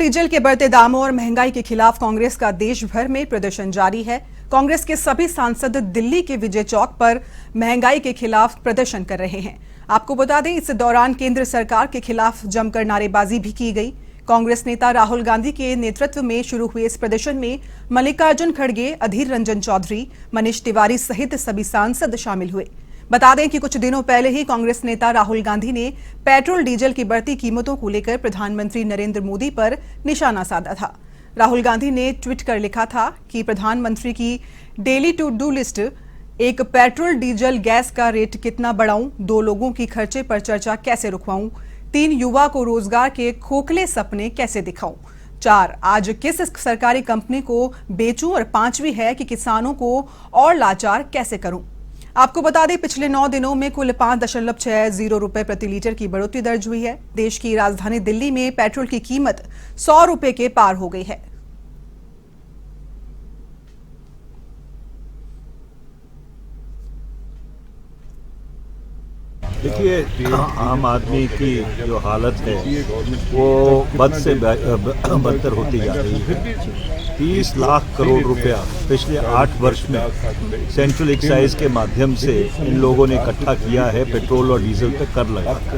Diesel के बढ़ते दामों और महंगाई के खिलाफ कांग्रेस का देश भर में प्रदर्शन जारी है। कांग्रेस के सभी सांसद दिल्ली के विजय चौक पर महंगाई के खिलाफ प्रदर्शन कर रहे हैं। आपको बता दें, इस दौरान केंद्र सरकार के खिलाफ जमकर नारेबाजी भी की गई। कांग्रेस नेता राहुल गांधी के नेतृत्व में शुरू हुए इस प्रदर्शन में मल्लिकार्जुन खड़गे, अधीर रंजन चौधरी, मनीष तिवारी सहित सभी सांसद शामिल हुए। बता दें कि कुछ दिनों पहले ही कांग्रेस नेता राहुल गांधी ने पेट्रोल डीजल की बढ़ती कीमतों को लेकर प्रधानमंत्री नरेंद्र मोदी पर निशाना साधा था। राहुल गांधी ने ट्वीट कर लिखा था कि प्रधानमंत्री की डेली टू डू लिस्ट, एक पेट्रोल डीजल गैस का रेट कितना बढ़ाऊं, 2 लोगों की खर्चे पर चर्चा कैसे रुकवाऊं, 3 युवा को रोजगार के खोखले सपने कैसे दिखाऊं, 4 आज किस सरकारी कंपनी को बेचूं और 5वीं है कि किसानों को और लाचार कैसे करूं। आपको बता दें, पिछले 9 दिनों में कुल 5.60 रुपए प्रति लीटर की बढ़ोतरी दर्ज हुई है। देश की राजधानी दिल्ली में पेट्रोल की कीमत 100 रुपए के पार हो गई है। देखिए, आम आदमी की जो हालत है वो बद से बदतर होती जा रही है। 30 लाख करोड़ रुपया पिछले 8 वर्ष में सेंट्रल एक्साइज के माध्यम से इन लोगों ने इकट्ठा किया है पेट्रोल और डीजल पे कर लगाकर।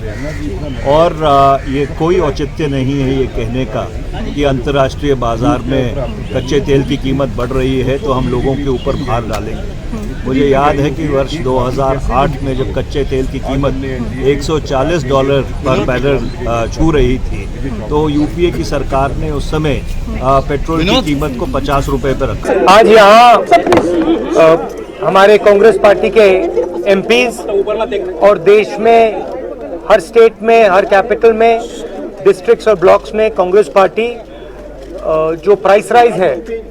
और ये कोई औचित्य नहीं है ये कहने का कि अंतर्राष्ट्रीय बाजार में कच्चे तेल की कीमत बढ़ रही है तो हम लोगों के ऊपर भार डालेंगे। मुझे याद है कि वर्ष 2008 में जब कच्चे तेल की कीमत $140 पर बैरल छू रही थी तो यूपीए की सरकार ने उस समय पेट्रोल की कीमत को 50 रुपए पर रखा। आज यहाँ हमारे कांग्रेस पार्टी के एमपीज और देश में हर स्टेट में, हर कैपिटल में, डिस्ट्रिक्ट्स और ब्लॉक्स में कांग्रेस पार्टी जो प्राइस राइज है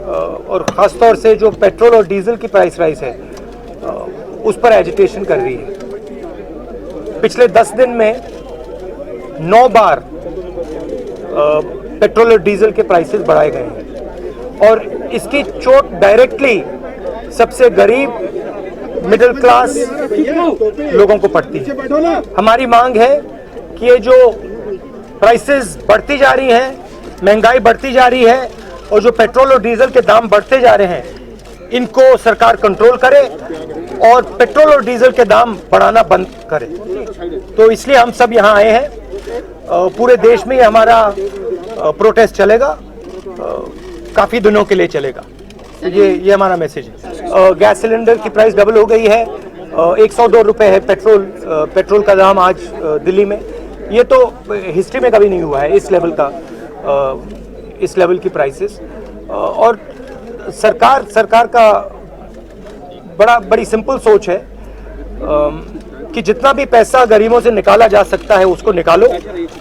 और ख़ासतौर से जो पेट्रोल और डीजल की प्राइस राइज है उस पर एजिटेशन कर रही है। पिछले 10 दिन में 9 बार पेट्रोल और डीजल के प्राइसेस बढ़ाए गए हैं और इसकी चोट डायरेक्टली सबसे गरीब मिडिल क्लास लोगों को पड़ती है। हमारी मांग है कि ये जो प्राइसेस बढ़ती जा रही हैं, महंगाई बढ़ती जा रही है और जो पेट्रोल और डीजल के दाम बढ़ते जा रहे हैं, इनको सरकार कंट्रोल करे और पेट्रोल और डीजल के दाम बढ़ाना बंद करे। तो इसलिए हम सब यहाँ आए हैं। पूरे देश में हमारा प्रोटेस्ट चलेगा, काफ़ी दिनों के लिए चलेगा। ये हमारा मैसेज है। गैस सिलेंडर की प्राइस डबल हो गई है। 102 रुपये है पेट्रोल का दाम आज दिल्ली में। ये तो हिस्ट्री में कभी नहीं हुआ है इस लेवल की प्राइसेस। और सरकार का बड़ी सिंपल सोच है कि जितना भी पैसा गरीबों से निकाला जा सकता है उसको निकालो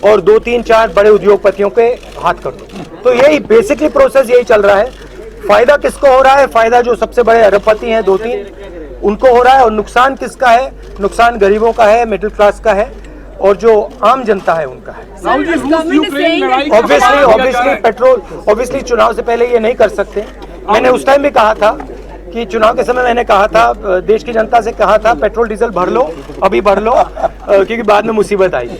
और 2, 3, 4 बड़े उद्योगपतियों के हाथ कर दो। तो यही बेसिकली प्रोसेस यही चल रहा है। फायदा किसको हो रहा है? फायदा जो सबसे बड़े अरबपति हैं 2-3 उनको हो रहा है। और नुकसान किसका है? नुकसान गरीबों का है, मिडिल क्लास का है और जो आम जनता है उनका है। ऑब्वियसली चुनाव से पहले ये नहीं कर सकते। मैंने उस टाइम भी कहा था कि चुनाव के समय मैंने कहा था, देश की जनता से कहा था, पेट्रोल डीजल भर लो, अभी भर लो, क्योंकि बाद में मुसीबत आएगी।